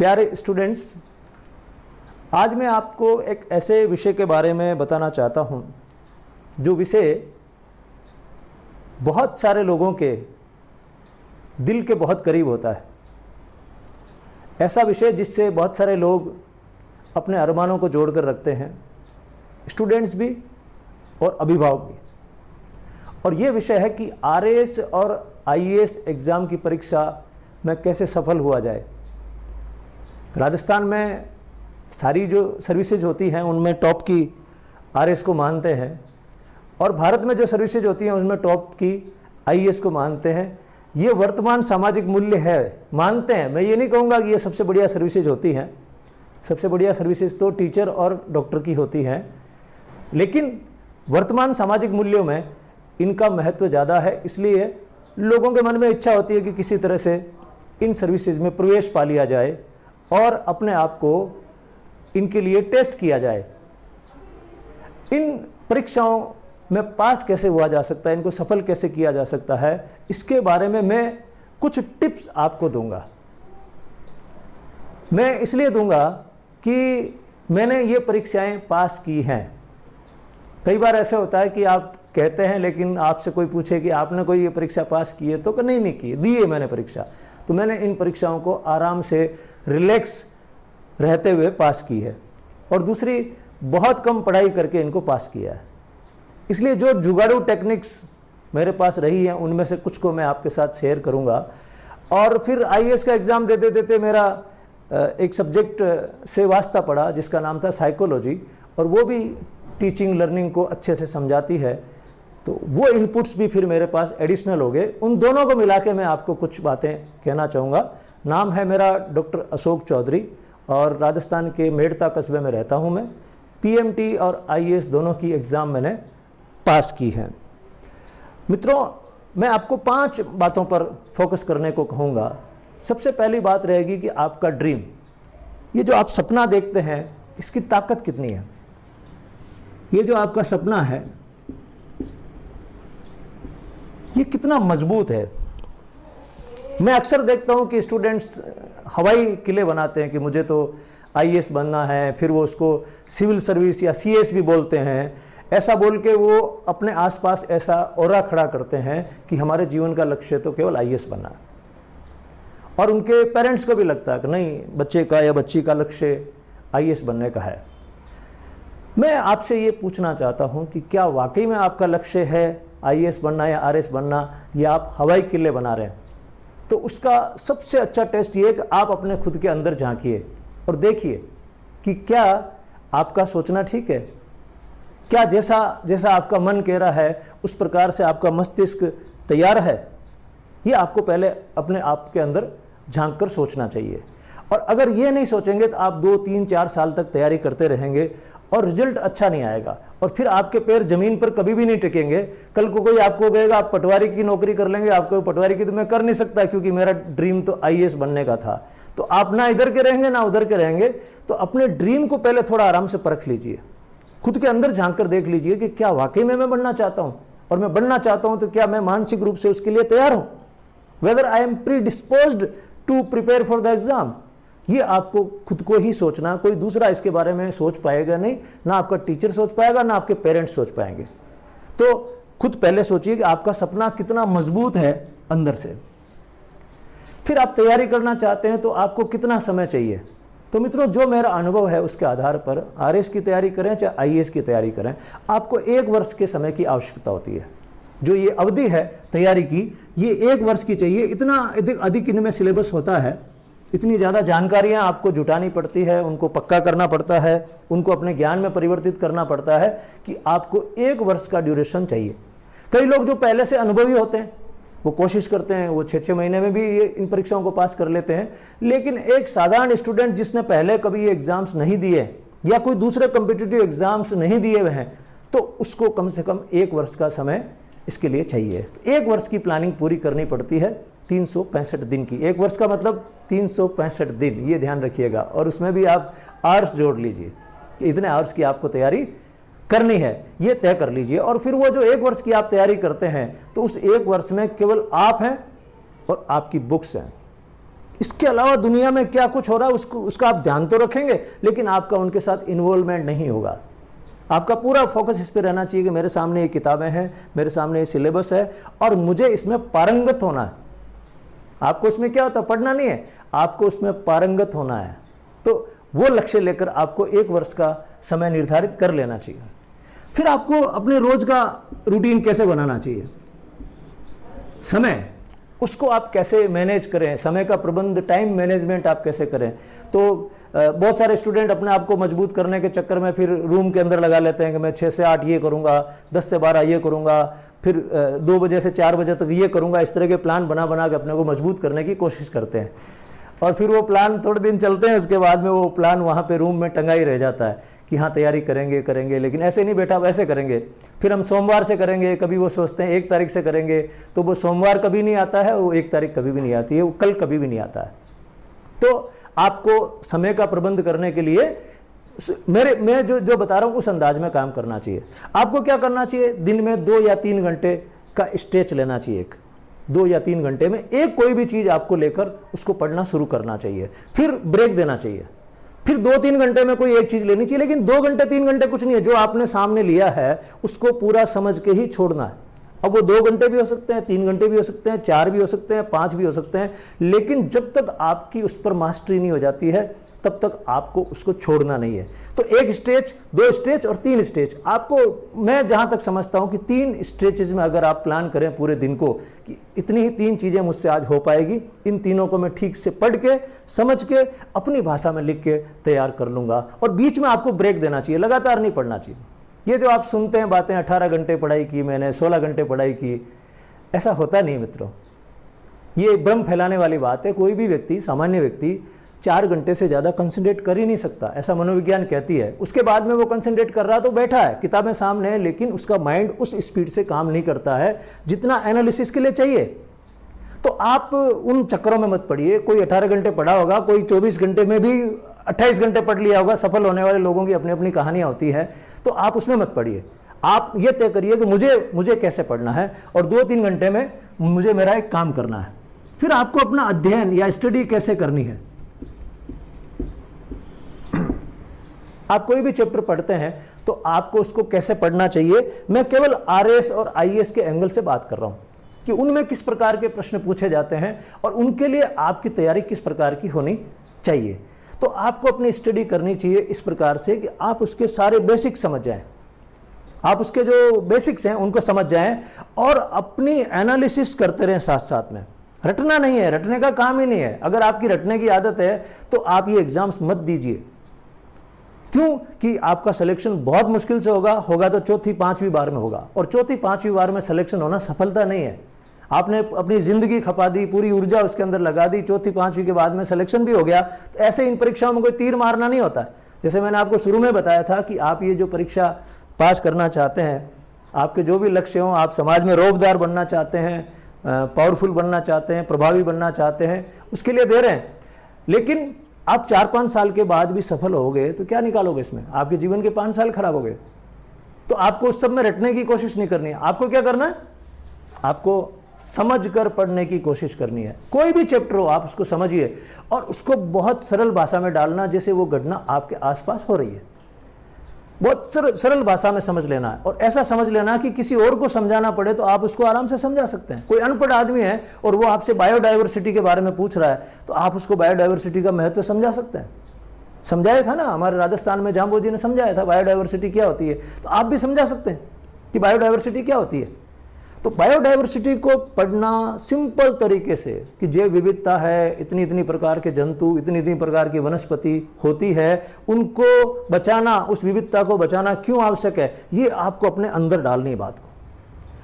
प्यारे स्टूडेंट्स, आज मैं आपको एक ऐसे विषय के बारे में बताना चाहता हूं जो विषय बहुत सारे लोगों के दिल के बहुत करीब होता है। ऐसा विषय जिससे बहुत सारे लोग अपने अरमानों को जोड़कर रखते हैं, स्टूडेंट्स भी और अभिभावक भी। और ये विषय है कि आरएएस और आईएएस एग्ज़ाम की परीक्षा में कैसे सफल हुआ जाए। राजस्थान में सारी जो सर्विसेज होती हैं उनमें टॉप की आरएएस को मानते हैं, और भारत में जो सर्विसेज होती हैं उनमें टॉप की आईएएस को मानते हैं। ये वर्तमान सामाजिक मूल्य है, मानते हैं। मैं ये नहीं कहूँगा कि ये सबसे बढ़िया सर्विसेज होती हैं, सबसे बढ़िया सर्विसेज तो टीचर और डॉक्टर की होती हैं, लेकिन वर्तमान सामाजिक मूल्यों में इनका महत्व ज़्यादा है। इसलिए लोगों के मन में इच्छा होती है कि किसी तरह से इन सर्विसेज में प्रवेश पा लिया जाए और अपने आप को इनके लिए टेस्ट किया जाए। इन परीक्षाओं में पास कैसे हुआ जा सकता है, इनको सफल कैसे किया जा सकता है, इसके बारे में मैं कुछ टिप्स आपको दूंगा। मैं इसलिए दूंगा कि मैंने ये परीक्षाएं पास की हैं। कई बार ऐसे होता है कि आप कहते हैं, लेकिन आपसे कोई पूछे कि आपने कोई ये परीक्षा पास की है, तो नहीं की, दी है मैंने परीक्षा। तो मैंने इन परीक्षाओं को आराम से रिलैक्स रहते हुए पास की है, और दूसरी बहुत कम पढ़ाई करके इनको पास किया है। इसलिए जो जुगाड़ू टेक्निक्स मेरे पास रही हैं उनमें से कुछ को मैं आपके साथ शेयर करूंगा। और फिर आईएएस का एग्ज़ाम देते देते मेरा एक सब्जेक्ट से वास्ता पड़ा जिसका नाम था साइकोलॉजी, और वो भी टीचिंग लर्निंग को अच्छे से समझाती है। तो वो इनपुट्स भी फिर मेरे पास एडिशनल हो गए। उन दोनों को मिला के मैं आपको कुछ बातें कहना चाहूँगा। नाम है मेरा डॉक्टर अशोक चौधरी, और राजस्थान के मेड़ता कस्बे में रहता हूँ मैं। पीएमटी और आईएएस दोनों की एग्ज़ाम मैंने पास की है। मित्रों, मैं आपको 5 बातों पर फोकस करने को कहूँगा। सबसे पहली बात रहेगी कि आपका ड्रीम, ये जो आप सपना देखते हैं, इसकी ताकत कितनी है। ये जो आपका सपना है ये कितना मजबूत है। मैं अक्सर देखता हूं कि स्टूडेंट्स हवाई किले बनाते हैं कि मुझे तो आईएएस बनना है, फिर वो उसको सिविल सर्विस या सीएस भी बोलते हैं। ऐसा बोल के वो अपने आसपास ऐसा ऑरा खड़ा करते हैं कि हमारे जीवन का लक्ष्य तो केवल आईएएस बनना है, और उनके पेरेंट्स को भी लगता है कि नहीं, बच्चे का या बच्ची का लक्ष्य आईएएस बनने का है। मैं आपसे ये पूछना चाहता हूं कि क्या वाकई में आपका लक्ष्य है आईएएस बनना या आरएएस बनना, या आप हवाई किले बना रहे हैं? तो उसका सबसे अच्छा टेस्ट ये है कि आप अपने खुद के अंदर झांकिए और देखिए कि क्या आपका सोचना ठीक है, क्या जैसा आपका मन कह रहा है उस प्रकार से आपका मस्तिष्क तैयार है। ये आपको पहले अपने आप के अंदर झांक कर सोचना चाहिए। और अगर ये नहीं सोचेंगे तो आप 2, 3, 4 साल तक तैयारी करते रहेंगे और रिजल्ट अच्छा नहीं आएगा, और फिर आपके पैर जमीन पर कभी भी नहीं टिकेंगे। कल को कोई आपको कहेगा आप पटवारी की नौकरी कर लेंगे, आपको पटवारी की तो मैं कर नहीं सकता क्योंकि मेरा ड्रीम तो आईएएस बनने का था। तो आप ना इधर के रहेंगे ना उधर के रहेंगे। तो अपने ड्रीम को पहले थोड़ा आराम से परख लीजिए, खुद के अंदर झांक कर देख लीजिए कि क्या वाकई में मैं बनना चाहता हूं, और मैं बनना चाहता हूं तो क्या मैं मानसिक रूप से उसके लिए तैयार हूं, whether I am predisposed to prepare for the exam. ये आपको खुद को ही सोचना, कोई दूसरा इसके बारे में सोच पाएगा नहीं, ना आपका टीचर सोच पाएगा, ना आपके पेरेंट्स सोच पाएंगे। तो खुद पहले सोचिए कि आपका सपना कितना मजबूत है अंदर से। फिर आप तैयारी करना चाहते हैं तो आपको कितना समय चाहिए। तो मित्रों, जो मेरा अनुभव है उसके आधार पर आरएएस की तैयारी करें चाहे आईएएस की तैयारी करें, आपको 1 वर्ष के समय की आवश्यकता होती है। जो ये अवधि है तैयारी की, ये 1 वर्ष की चाहिए। इतना अधिक इनमें सिलेबस होता है, इतनी ज़्यादा जानकारियाँ आपको जुटानी पड़ती है, उनको पक्का करना पड़ता है, उनको अपने ज्ञान में परिवर्तित करना पड़ता है कि आपको 1 वर्ष का ड्यूरेशन चाहिए। कई लोग जो पहले से अनुभवी होते हैं वो कोशिश करते हैं, वो 6-6 महीने में भी ये इन परीक्षाओं को पास कर लेते हैं। लेकिन एक साधारण स्टूडेंट जिसने पहले कभी ये एग्ज़ाम्स नहीं दिए या कोई दूसरे कॉम्पिटिटिव एग्ज़ाम्स नहीं दिए हुए हैं, तो उसको कम से कम 1 वर्ष का समय इसके लिए चाहिए। 1 वर्ष की प्लानिंग पूरी करनी पड़ती है, 365 दिन की। 1 वर्ष का मतलब 365 दिन, ये ध्यान रखिएगा। और उसमें भी आप आवर्स जोड़ लीजिए कि इतने आवर्स की आपको तैयारी करनी है, ये तय कर लीजिए। और फिर वो जो 1 वर्ष की आप तैयारी करते हैं, तो उस 1 वर्ष में केवल आप हैं और आपकी बुक्स हैं। इसके अलावा दुनिया में क्या कुछ हो रहा है उसका आप ध्यान तो रखेंगे, लेकिन आपका उनके साथ इन्वॉल्वमेंट नहीं होगा। आपका पूरा फोकस इस पे रहना चाहिए कि मेरे सामने ये किताबें हैं, मेरे सामने ये सिलेबस है और मुझे इसमें पारंगत होना है। आपको इसमें क्या होता है, पढ़ना नहीं है, आपको उसमें पारंगत होना है। तो वो लक्ष्य लेकर आपको 1 वर्ष का समय निर्धारित कर लेना चाहिए। फिर आपको अपने रोज का रूटीन कैसे बनाना चाहिए, समय उसको आप कैसे मैनेज करें, समय का प्रबंध, टाइम मैनेजमेंट आप कैसे करें। तो बहुत सारे स्टूडेंट अपने आप को मजबूत करने के चक्कर में फिर रूम के अंदर लगा लेते हैं कि मैं 6 से 8 ये करूंगा, 10 से 12 ये करूंगा, फिर 2 बजे से 4 बजे तक ये करूंगा। इस तरह के प्लान बना बना के अपने को मजबूत करने की कोशिश करते हैं और फिर वो प्लान थोड़े दिन चलते हैं, उसके बाद में वो प्लान वहाँ पे रूम में टंगा ही रह जाता है कि हाँ तैयारी करेंगे, लेकिन ऐसे नहीं बेटा, वैसे करेंगे। फिर हम सोमवार से करेंगे, कभी वो सोचते हैं 1 तारीख से करेंगे, तो वो सोमवार कभी नहीं आता है, वो 1 तारीख कभी भी नहीं आती है, वो कल कभी भी नहीं आता है। तो आपको समय का प्रबंध करने के लिए मैं जो बता रहा हूँ उस अंदाज में काम करना चाहिए। आपको क्या करना चाहिए, दिन में 2 या 3 घंटे का स्ट्रेच लेना चाहिए। 2 या 3 घंटे में एक कोई भी चीज आपको लेकर उसको पढ़ना शुरू करना चाहिए, फिर ब्रेक देना चाहिए, फिर 2-3 घंटे में कोई एक चीज लेनी चाहिए। लेकिन 2 घंटे 3 घंटे कुछ नहीं है, जो आपने सामने लिया है उसको पूरा समझ के ही छोड़ना है। अब वो 2 घंटे भी हो सकते हैं, 3 घंटे भी हो सकते हैं, 4 भी हो सकते हैं, 5 भी हो सकते हैं, लेकिन जब तक आपकी उस पर मास्टरी नहीं हो जाती है तब तक आपको उसको छोड़ना नहीं है। तो 1 स्टेज, 2 स्टेज और 3 स्टेज आपको, मैं जहां तक समझता हूं कि 3 स्टेजेस में अगर आप प्लान करें पूरे दिन को कि इतनी ही 3 चीजें मुझसे आज हो पाएगी, इन तीनों को मैं ठीक से पढ़ के समझ के अपनी भाषा में लिख के तैयार कर लूंगा। और बीच में आपको ब्रेक देना चाहिए, लगातार नहीं पढ़ना चाहिए। ये जो आप सुनते हैं बातें, 18 घंटे पढ़ाई की मैंने, 16 घंटे पढ़ाई की, ऐसा होता नहीं मित्रों। ये भ्रम फैलाने वाली बात है। कोई भी व्यक्ति, सामान्य व्यक्ति 4 घंटे से ज़्यादा कंसंट्रेट कर ही नहीं सकता, ऐसा मनोविज्ञान कहती है। उसके बाद में वो कंसंट्रेट कर रहा तो बैठा है, किताबें सामने है, लेकिन उसका माइंड उस स्पीड से काम नहीं करता है जितना एनालिसिस के लिए चाहिए। तो आप उन चक्करों में मत पड़िए। कोई 18 घंटे पढ़ा होगा, कोई 24 घंटे में भी 28 घंटे पढ़ लिया होगा। सफल होने वाले लोगों की अपनी अपनी कहानियां होती है, तो आप उसमें मत पढ़िए। आप ये तय करिए कि मुझे कैसे पढ़ना है और 2-3 घंटे में मुझे मेरा एक काम करना है। फिर आपको अपना अध्ययन या स्टडी कैसे करनी है। आप कोई भी चैप्टर पढ़ते हैं तो आपको उसको कैसे पढ़ना चाहिए। मैं केवल आरएस और आईएएस के एंगल से बात कर रहा हूं कि उनमें किस प्रकार के प्रश्न पूछे जाते हैं और उनके लिए आपकी तैयारी किस प्रकार की होनी चाहिए। तो आपको अपनी स्टडी करनी चाहिए इस प्रकार से कि आप उसके सारे बेसिक समझ जाएं, आप उसके जो बेसिक्स हैं उनको समझ जाएं और अपनी एनालिसिस करते रहें साथ साथ में। रटना नहीं है, रटने का काम ही नहीं है। अगर आपकी रटने की आदत है तो आप ये एग्जाम्स मत दीजिए। क्यों कि आपका सिलेक्शन बहुत मुश्किल से होगा तो 4th-5वीं बार में होगा, और 4th-5वीं बार में सिलेक्शन होना सफलता नहीं है। आपने अपनी जिंदगी खपा दी, पूरी ऊर्जा उसके अंदर लगा दी, 4th-5वीं के बाद में सिलेक्शन भी हो गया। तो ऐसे इन परीक्षाओं में कोई तीर मारना नहीं होता है। जैसे मैंने आपको शुरू में बताया था कि आप ये जो परीक्षा पास करना चाहते हैं, आपके जो भी लक्ष्य हों, आप समाज में रौबदार बनना चाहते हैं, पावरफुल बनना चाहते हैं, प्रभावी बनना चाहते हैं, उसके लिए दे रहे हैं। लेकिन आप 4-5 साल के बाद भी सफल हो गए तो क्या निकालोगे इसमें? आपके जीवन के 5 साल खराब हो गए। तो आपको उस सब में रटने की कोशिश नहीं करनी है। आपको क्या करना है? आपको समझकर पढ़ने की कोशिश करनी है। कोई भी चैप्टर हो आप उसको समझिए और उसको बहुत सरल भाषा में डालना, जैसे वो घटना आपके आसपास हो रही है। बहुत सरल भाषा में समझ लेना है और ऐसा समझ लेना कि किसी और को समझाना पड़े तो आप उसको आराम से समझा सकते हैं। कोई अनपढ़ आदमी है और वो आपसे बायोडाइवर्सिटी के बारे में पूछ रहा है तो आप उसको बायोडाइवर्सिटी का महत्व समझा सकते हैं। समझाया था ना, हमारे राजस्थान में जाम्बो जी ने समझाया था बायोडाइवर्सिटी क्या होती है, तो आप भी समझा सकते हैं कि बायोडाइवर्सिटी क्या होती है। तो बायोडाइवर्सिटी को पढ़ना सिंपल तरीके से कि जैव विविधता है, इतनी इतनी प्रकार के जंतु, इतनी इतनी प्रकार की वनस्पति होती है, उनको बचाना, उस विविधता को बचाना क्यों आवश्यक है, ये आपको अपने अंदर डालनी है बात को।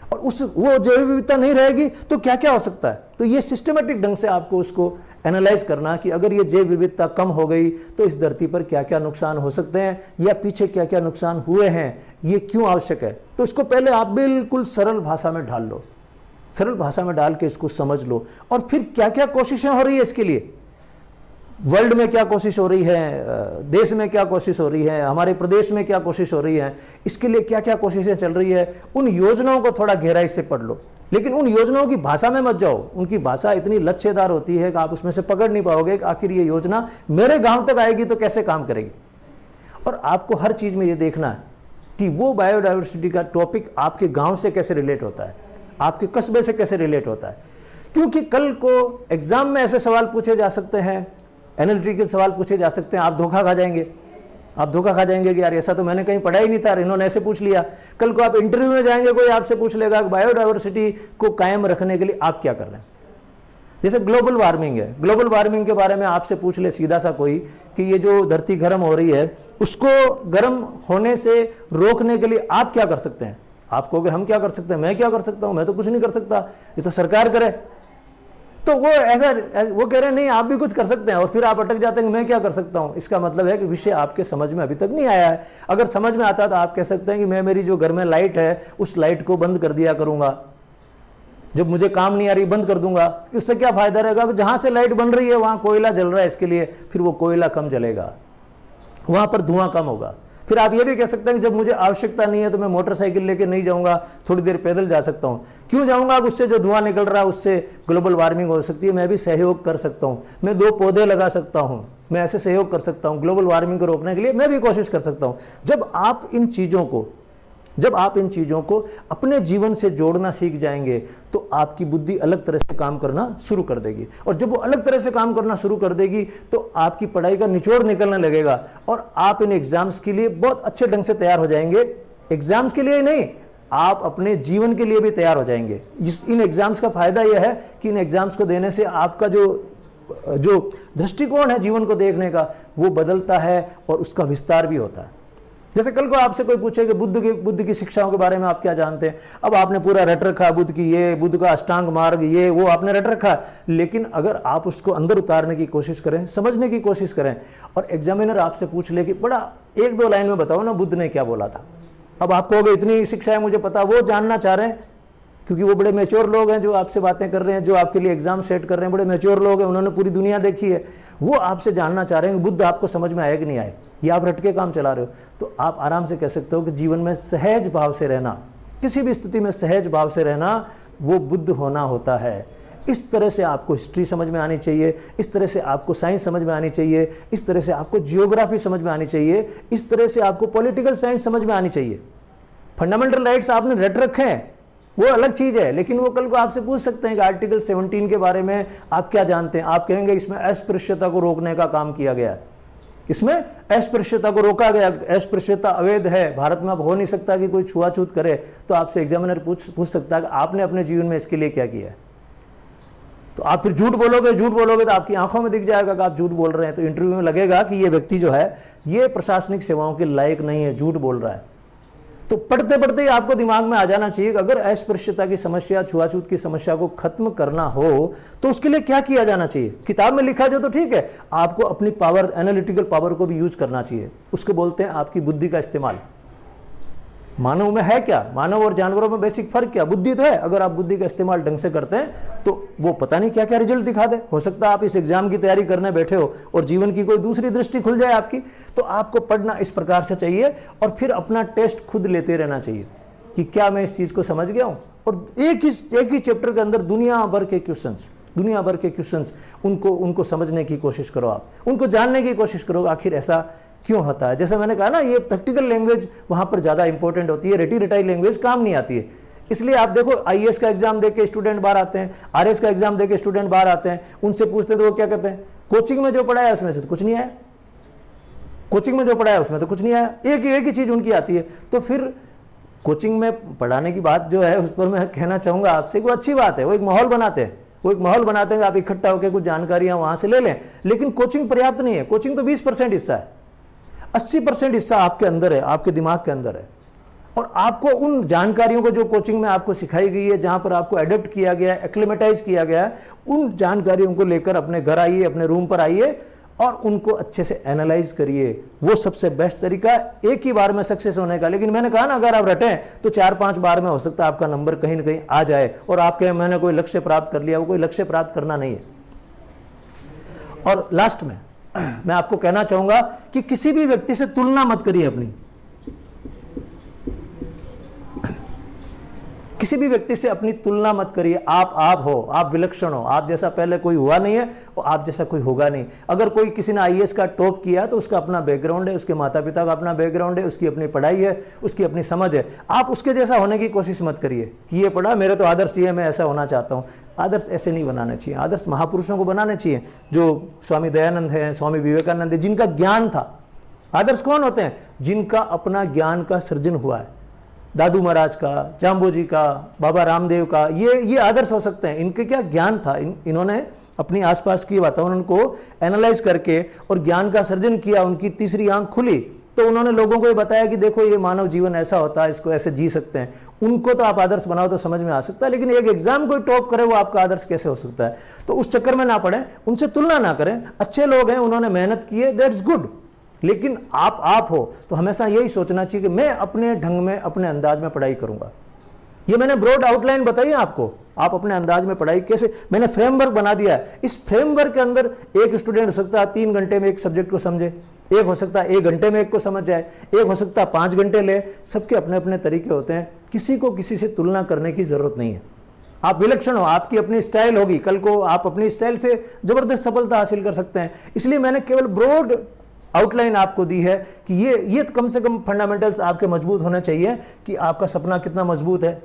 और वो जैव विविधता नहीं रहेगी तो क्या क्या हो सकता है, तो ये सिस्टमेटिक ढंग से आपको उसको एनालाइज करना कि अगर ये जैव विविधता कम हो गई तो इस धरती पर क्या क्या नुकसान हो सकते हैं या पीछे क्या क्या नुकसान हुए हैं, ये क्यों आवश्यक है। तो इसको पहले आप बिल्कुल सरल भाषा में डाल लो, सरल भाषा में डाल के इसको समझ लो। और फिर क्या क्या कोशिशें हो रही है इसके लिए, वर्ल्ड में क्या कोशिश हो रही है, देश में क्या कोशिश हो रही है, हमारे प्रदेश में क्या कोशिश हो रही है, इसके लिए क्या क्या कोशिशें चल रही है, उन योजनाओं को थोड़ा गहराई से पढ़ लो। लेकिन उन योजनाओं की भाषा में मत जाओ, उनकी भाषा इतनी लच्छेदार होती है कि आप उसमें से पकड़ नहीं पाओगे कि आखिर ये योजना मेरे गांव तक आएगी तो कैसे काम करेगी। और आपको हर चीज में ये देखना है कि वो बायोडायवर्सिटी का टॉपिक आपके गांव से कैसे रिलेट होता है, आपके कस्बे से कैसे रिलेट होता है। क्योंकि कल को एग्जाम में ऐसे सवाल पूछे जा सकते हैं, एनालिटिकल सवाल पूछे जा सकते हैं, आप धोखा खा जाएंगे। आप धोखा खा जाएंगे कि यार ऐसा तो मैंने कहीं पढ़ा ही नहीं था, इन्होंने ऐसे पूछ लिया। कल को आप इंटरव्यू में जाएंगे, कोई आपसे पूछ लेगा कि बायोडायवर्सिटी को कायम रखने के लिए आप क्या कर रहे हैं। जैसे ग्लोबल वार्मिंग है, ग्लोबल वार्मिंग के बारे में आपसे पूछ ले सीधा सा कोई कि ये जो धरती गर्म हो रही है उसको गर्म होने से रोकने के लिए आप क्या कर सकते हैं। आप कहोगे हम क्या कर सकते हैं, मैं क्या कर सकता हूं, मैं तो कुछ नहीं कर सकता, ये तो सरकार करे। तो वो ऐसा वो कह रहे हैं नहीं आप भी कुछ कर सकते हैं, और फिर आप अटक जाते हैं मैं क्या कर सकता हूं। इसका मतलब है कि विषय आपके समझ में अभी तक नहीं आया है। अगर समझ में आता तो आप कह सकते हैं कि मैं मेरी जो घर में लाइट है उस लाइट को बंद कर दिया करूंगा, जब मुझे काम नहीं आ रही बंद कर दूंगा। उससे क्या फायदा रहेगा, जहां से लाइट बन रही है वहां कोयला जल रहा है, इसके लिए फिर वो कोयला कम जलेगा, वहां पर धुआं कम होगा। फिर आप ये भी कह सकते हैं कि जब मुझे आवश्यकता नहीं है तो मैं मोटरसाइकिल लेके नहीं जाऊंगा, थोड़ी देर पैदल जा सकता हूं। क्यों जाऊंगा, उससे जो धुआं निकल रहा है उससे ग्लोबल वार्मिंग हो सकती है, मैं भी सहयोग कर सकता हूं, मैं 2 पौधे लगा सकता हूं, मैं ऐसे सहयोग कर सकता हूं ग्लोबल वार्मिंग को रोकने के लिए, मैं भी कोशिश कर सकता हूं। जब आप इन चीजों को अपने जीवन से जोड़ना सीख जाएंगे तो आपकी बुद्धि अलग तरह से काम करना शुरू कर देगी, और जब वो अलग तरह से काम करना शुरू कर देगी तो आपकी पढ़ाई का निचोड़ निकलने लगेगा और आप इन एग्जाम्स के लिए बहुत अच्छे ढंग से तैयार हो जाएंगे। एग्जाम्स के लिए नहीं, आप अपने जीवन के लिए भी तैयार हो जाएंगे। इन एग्जाम्स का फायदा यह है कि इन एग्जाम्स को देने से आपका जो दृष्टिकोण है जीवन को देखने का वो बदलता है और उसका विस्तार भी होता है। जैसे कल को आपसे कोई पूछे कि बुद्ध की शिक्षाओं के बारे में आप क्या जानते हैं, अब आपने पूरा रट रखा बुद्ध का अष्टांग मार्ग ये वो आपने रट रखा, लेकिन अगर आप उसको अंदर उतारने की कोशिश करें, समझने की कोशिश करें, और एग्जामिनर आपसे पूछ ले कि बड़ा 1-2 लाइन में बताओ ना बुद्ध ने क्या बोला था। अब आप कहोगे इतनी शिक्षा है मुझे पता, वो जानना चाह रहे हैं क्योंकि वो बड़े मैच्योर लोग हैं जो आपसे बातें कर रहे हैं, जो आपके लिए एग्जाम सेट कर रहे हैं, बड़े मैच्योर लोग हैं, उन्होंने पूरी दुनिया देखी है। वो आपसे जानना चाह रहे हैं कि बुद्ध आपको समझ में आए कि नहीं आए, या आप रट के काम चला रहे हो। तो आप आराम से कह सकते हो कि जीवन में सहज भाव से रहना, किसी भी स्थिति में सहज भाव से रहना, वो बुद्ध होना होता है। इस तरह से आपको हिस्ट्री समझ में आनी चाहिए, इस तरह से आपको साइंस समझ में आनी चाहिए, इस तरह से आपको जियोग्राफी समझ में आनी चाहिए, इस तरह से आपको पॉलिटिकल साइंस समझ में आनी चाहिए। फंडामेंटल राइट्स आपने रट रखे हैं वो अलग चीज है, लेकिन वो कल को आपसे पूछ सकते हैं कि आर्टिकल 17 के बारे में आप क्या जानते हैं। आप कहेंगे इसमें अस्पृश्यता को रोकने का काम किया गया है, इसमें अस्पृश्यता को रोका गया, अस्पृश्यता अवैध है, भारत में अब हो नहीं सकता कि कोई छुआछूत करे। तो आपसे एग्जामिनर पूछ सकता है कि आपने अपने जीवन में इसके लिए क्या किया है। तो आप फिर झूठ बोलोगे तो आपकी आंखों में दिख जाएगा कि आप झूठ बोल रहे हैं। तो इंटरव्यू में लगेगा कि ये व्यक्ति जो है ये प्रशासनिक सेवाओं के लायक नहीं है, झूठ बोल रहा है। तो पढ़ते पढ़ते ही आपको दिमाग में आ जाना चाहिए कि अगर अस्पृश्यता की समस्या, छुआछूत की समस्या को खत्म करना हो तो उसके लिए क्या किया जाना चाहिए। किताब में लिखा जो तो ठीक है, आपको अपनी पावर, एनालिटिकल पावर को भी यूज करना चाहिए। उसको बोलते हैं आपकी बुद्धि का इस्तेमाल। मानव में है क्या, मानव और जानवरों में बेसिक फर्क क्या, बुद्धि तो है। अगर आप बुद्धि का इस्तेमाल ढंग से करते हैं तो वो पता नहीं क्या क्या रिजल्ट दिखा दे। हो सकता है आप इस एग्जाम की तैयारी करने बैठे हो और जीवन की कोई दूसरी दृष्टि खुल जाए आपकी। तो आपको पढ़ना इस प्रकार से चाहिए और फिर अपना टेस्ट खुद लेते रहना चाहिए कि क्या मैं इस चीज को समझ गया हूं। और एक ही चैप्टर के अंदर दुनिया भर के क्वेश्चंस उनको समझने की कोशिश करो, आप उनको जानने की कोशिश करो आखिर ऐसा क्यों होता है। जैसे मैंने कहा ना, ये प्रैक्टिकल लैंग्वेज वहां पर ज्यादा इंपॉर्टेंट होती है, रेटी रटाई लैंग्वेज काम नहीं आती है। इसलिए आप देखो आईएएस का एग्जाम देके स्टूडेंट बाहर आते हैं, आरएस का एग्जाम देके स्टूडेंट बाहर आते हैं, उनसे पूछते तो वो क्या कहते हैं, कोचिंग में जो पढ़ा है उसमें से तो कुछ नहीं आया, कोचिंग में जो पढ़ा है उसमें तो कुछ नहीं आया, एक ही चीज उनकी आती है। तो फिर कोचिंग में पढ़ाने की बात जो है उस पर मैं कहना चाहूंगा आपसे, वो अच्छी बात है, वो एक माहौल बनाते हैं, आप इकट्ठा होकर कुछ जानकारियां वहां से ले लें, लेकिन कोचिंग पर्याप्त नहीं है। कोचिंग तो 20% हिस्सा है, 80% हिस्सा आपके अंदर है, आपके दिमाग के अंदर है। और आपको उन जानकारियों को जो कोचिंग में आपको सिखाई गई है, जहां पर आपको अडॉप्ट किया गया है, एक्लेमेटाइज किया गया है, उन जानकारियों को लेकर अपने घर आइए, अपने रूम पर आइए और उनको अच्छे से एनालाइज करिए। वो सबसे बेस्ट तरीका एक ही बार में सक्सेस होने का। लेकिन मैंने कहा ना, अगर आप रटें तो 4-5 बार में हो सकता है आपका नंबर कहीं ना कहीं आ जाए और आप कहें मैंने कोई लक्ष्य प्राप्त कर लिया। वो कोई लक्ष्य प्राप्त करना नहीं है। और लास्ट में मैं आपको कहना चाहूंगा कि किसी भी व्यक्ति से तुलना मत करिए अपनी। किसी भी व्यक्ति से अपनी तुलना मत करिए। आप हो, आप विलक्षण हो, आप जैसा पहले कोई हुआ नहीं है और आप जैसा कोई होगा नहीं। अगर कोई किसी ने आईएएस का टॉप किया तो उसका अपना बैकग्राउंड है, उसके माता पिता का अपना बैकग्राउंड है, उसकी अपनी पढ़ाई है, उसकी अपनी समझ है। आप उसके जैसा होने की कोशिश मत करिए कि ये पढ़ा, मेरे तो आदर्श ये, मैं ऐसा होना चाहता हूँ। आदर्श ऐसे नहीं बनाने चाहिए। आदर्श महापुरुषों को बनाने चाहिए, जो स्वामी दयानंद हैं, स्वामी विवेकानंद है, जिनका ज्ञान था। आदर्श कौन होते हैं? जिनका अपना ज्ञान का सृजन हुआ है। दादू महाराज का, जाम्बोजी का, बाबा रामदेव का, ये आदर्श हो सकते हैं। इनके क्या ज्ञान था, इन्होंने अपनी आसपास की वातावरण को एनालाइज करके और ज्ञान का सृजन किया। उनकी तीसरी आंख खुली तो उन्होंने लोगों को ये बताया कि देखो ये मानव जीवन ऐसा होता है, इसको ऐसे जी सकते हैं। उनको तो आप आदर्श बनाओ तो समझ में आ सकता है, लेकिन एक एग्जाम कोई टॉप करे वो आपका आदर्श कैसे हो सकता है? तो उस चक्कर में ना पड़े, उनसे तुलना ना करें। अच्छे लोग हैं, उन्होंने मेहनत की है, दैट्स गुड। लेकिन आप हो तो हमेशा यही सोचना चाहिए कि मैं अपने ढंग में, अपने अंदाज में पढ़ाई करूंगा। ये मैंने ब्रॉड आउटलाइन बताई आपको, आप अपने अंदाज में पढ़ाई कैसे, मैंने फ्रेमवर्क बना दिया है। इस फ्रेमवर्क के अंदर एक स्टूडेंट हो सकता है 3 घंटे में एक सब्जेक्ट को समझे, एक हो सकता है 1 घंटे में एक को समझ जाए, एक हो सकता है 5 घंटे ले। सबके अपने अपने तरीके होते हैं, किसी को किसी से तुलना करने की जरूरत नहीं है। आप विलक्षण हो, आपकी अपनी स्टाइल होगी, कल को आप अपनी स्टाइल से जबरदस्त सफलता हासिल कर सकते हैं। इसलिए मैंने केवल ब्रॉड आउटलाइन आपको दी है कि ये कम से कम फंडामेंटल्स आपके मजबूत होने चाहिए कि आपका सपना कितना मजबूत है,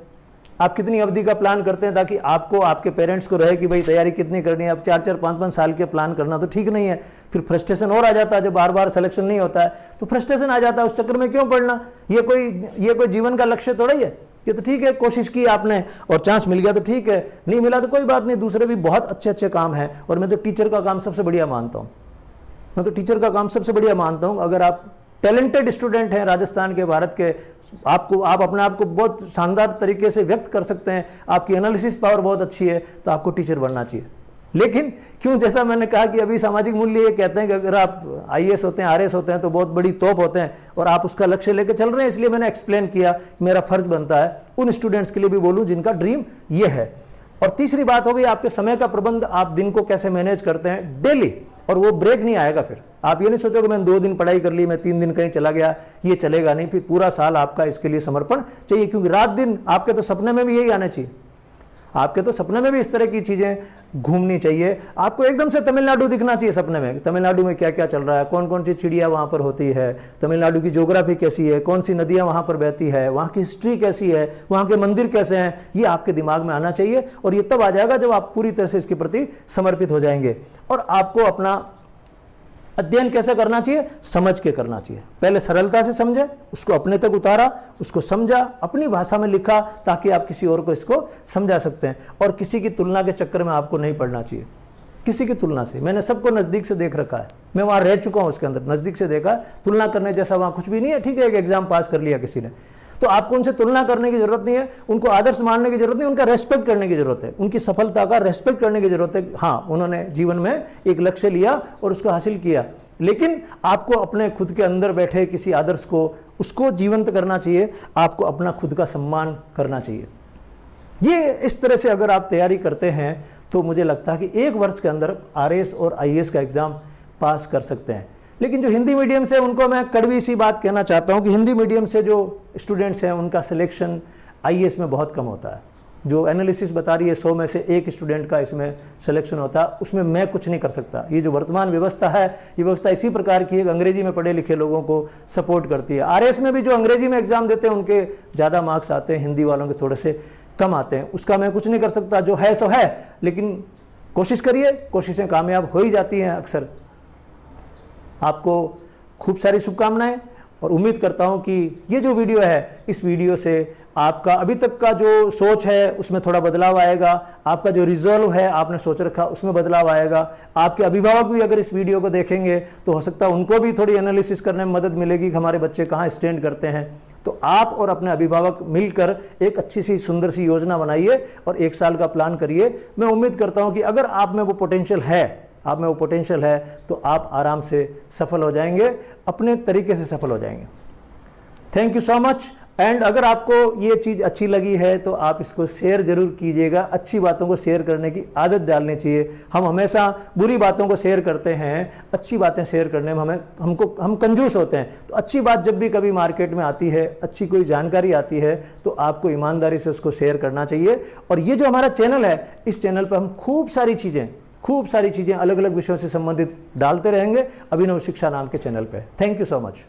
आप कितनी अवधि का प्लान करते हैं, ताकि आपको, आपके पेरेंट्स को रहे कि भाई तैयारी कितनी करनी है। अब 4-4, 5-5 साल के प्लान करना तो ठीक नहीं है, फिर फ्रस्ट्रेशन और आ जाता है। जब बार बार सिलेक्शन नहीं होता है तो फ्रस्ट्रेशन आ जाता है। उस चक्कर में क्यों पढ़ना? ये कोई जीवन का लक्ष्य थोड़ा ही है। ये तो ठीक है, कोशिश की आपने और चांस मिल गया तो ठीक है, नहीं मिला तो कोई बात नहीं। दूसरे भी बहुत अच्छे काम हैं, और मैं तो टीचर का काम सबसे बढ़िया मानता हूँ। मैं तो टीचर का काम सबसे बढ़िया मानता हूं। अगर आप टैलेंटेड स्टूडेंट हैं राजस्थान के, भारत के, आप अपने आप को बहुत शानदार तरीके से व्यक्त कर सकते हैं, आपकी एनालिसिस पावर बहुत अच्छी है, तो आपको टीचर बनना चाहिए। लेकिन क्यों, जैसा मैंने कहा कि अभी सामाजिक मूल्य ये कहते हैं कि अगर आप आईएएस होते हैं, आरएएस होते हैं तो बहुत बड़ी तोप होते हैं, और आप उसका लक्ष्य लेकर चल रहे हैं। इसलिए मैंने एक्सप्लेन किया, मेरा फर्ज बनता है उन स्टूडेंट्स के लिए भी बोलूं जिनका ड्रीम ये है। और तीसरी बात हो गई आपके समय का प्रबंध, आप दिन को कैसे मैनेज करते हैं डेली, और वो ब्रेक नहीं आएगा। फिर आप ये नहीं सोचोगे मैंने 2 दिन पढ़ाई कर ली, मैं 3 दिन कहीं चला गया, ये चलेगा नहीं। फिर पूरा साल आपका इसके लिए समर्पण चाहिए, क्योंकि रात दिन आपके तो सपने में भी यही आना चाहिए। आपके तो सपने में भी इस तरह की चीजें घूमनी चाहिए। आपको एकदम से तमिलनाडु दिखना चाहिए सपने में, तमिलनाडु में क्या क्या चल रहा है, कौन कौन सी चिड़िया वहां पर होती है, तमिलनाडु की ज्योग्राफी कैसी है, कौन सी नदियां वहां पर बहती है, वहां की हिस्ट्री कैसी है, वहां के मंदिर कैसे हैं। ये आपके दिमाग में आना चाहिए, और ये तब आ जाएगा जब आप पूरी तरह से इसके प्रति समर्पित हो जाएंगे। और आपको अपना अध्ययन कैसे करना चाहिए? समझ के करना चाहिए। पहले सरलता से समझे, उसको अपने तक उतारा, उसको समझा, अपनी भाषा में लिखा, ताकि आप किसी और को इसको समझा सकते हैं। और किसी की तुलना के चक्कर में आपको नहीं पढ़ना चाहिए, किसी की तुलना से। मैंने सबको नजदीक से देख रखा है, मैं वहां रह चुका हूं, उसके अंदर नजदीक से देखा। तुलना करने जैसा वहां कुछ भी नहीं है। ठीक है, एक एग्जाम पास कर लिया किसी ने, तो आपको उनसे तुलना करने की जरूरत नहीं है, उनको आदर्श मानने की जरूरत नहीं, उनका रेस्पेक्ट करने की जरूरत है, उनकी सफलता का रेस्पेक्ट करने की जरूरत है। हाँ, उन्होंने जीवन में एक लक्ष्य लिया और उसको हासिल किया, लेकिन आपको अपने खुद के अंदर बैठे किसी आदर्श को, उसको जीवंत करना चाहिए। आपको अपना खुद का सम्मान करना चाहिए। ये इस तरह से अगर आप तैयारी करते हैं तो मुझे लगता है कि 1 वर्ष के अंदर आरएएस और आईएएस का एग्जाम पास कर सकते हैं। लेकिन जो हिंदी मीडियम से, उनको मैं कड़वी सी बात कहना चाहता हूं कि हिंदी मीडियम से जो स्टूडेंट्स हैं उनका सिलेक्शन आईएएस में बहुत कम होता है। जो एनालिसिस बता रही है 100 में से 1 स्टूडेंट का इसमें सिलेक्शन होता है, उसमें मैं कुछ नहीं कर सकता। ये जो वर्तमान व्यवस्था है, ये व्यवस्था इसी प्रकार की है, अंग्रेजी में पढ़े लिखे लोगों को सपोर्ट करती है। आरएएस में भी जो अंग्रेजी में एग्जाम देते हैं उनके ज़्यादा मार्क्स आते हैं, हिंदी वालों के थोड़े से कम आते हैं। उसका मैं कुछ नहीं कर सकता, जो है सो है। लेकिन कोशिश करिए, कोशिशें कामयाब हो ही जाती हैं अक्सर। आपको खूब सारी शुभकामनाएं, और उम्मीद करता हूं कि ये जो वीडियो है, इस वीडियो से आपका अभी तक का जो सोच है उसमें थोड़ा बदलाव आएगा। आपका जो रिजॉल्व है, आपने सोच रखा, उसमें बदलाव आएगा। आपके अभिभावक भी अगर इस वीडियो को देखेंगे तो हो सकता है उनको भी थोड़ी एनालिसिस करने में मदद मिलेगी कि हमारे बच्चे कहाँ स्टैंड करते हैं। तो आप और अपने अभिभावक मिलकर एक अच्छी सी सुंदर सी योजना बनाइए और 1 साल का प्लान करिए। मैं उम्मीद करता हूं कि अगर आप में वो पोटेंशियल है, तो आप आराम से सफल हो जाएंगे, अपने तरीके से सफल हो जाएंगे। Thank you so much. And अगर आपको ये चीज़ अच्छी लगी है तो आप इसको शेयर जरूर कीजिएगा। अच्छी बातों को शेयर करने की आदत डालनी चाहिए। हम हमेशा बुरी बातों को शेयर करते हैं, अच्छी बातें शेयर करने में हम कंजूस होते हैं। तो अच्छी बात जब भी कभी मार्केट में आती है, अच्छी कोई जानकारी आती है, तो आपको ईमानदारी से उसको शेयर करना चाहिए। और ये जो हमारा चैनल है, इस चैनल पर हम खूब सारी चीज़ें अलग अलग विषयों से संबंधित डालते रहेंगे अभिनव शिक्षा नाम के चैनल पे। Thank you so much.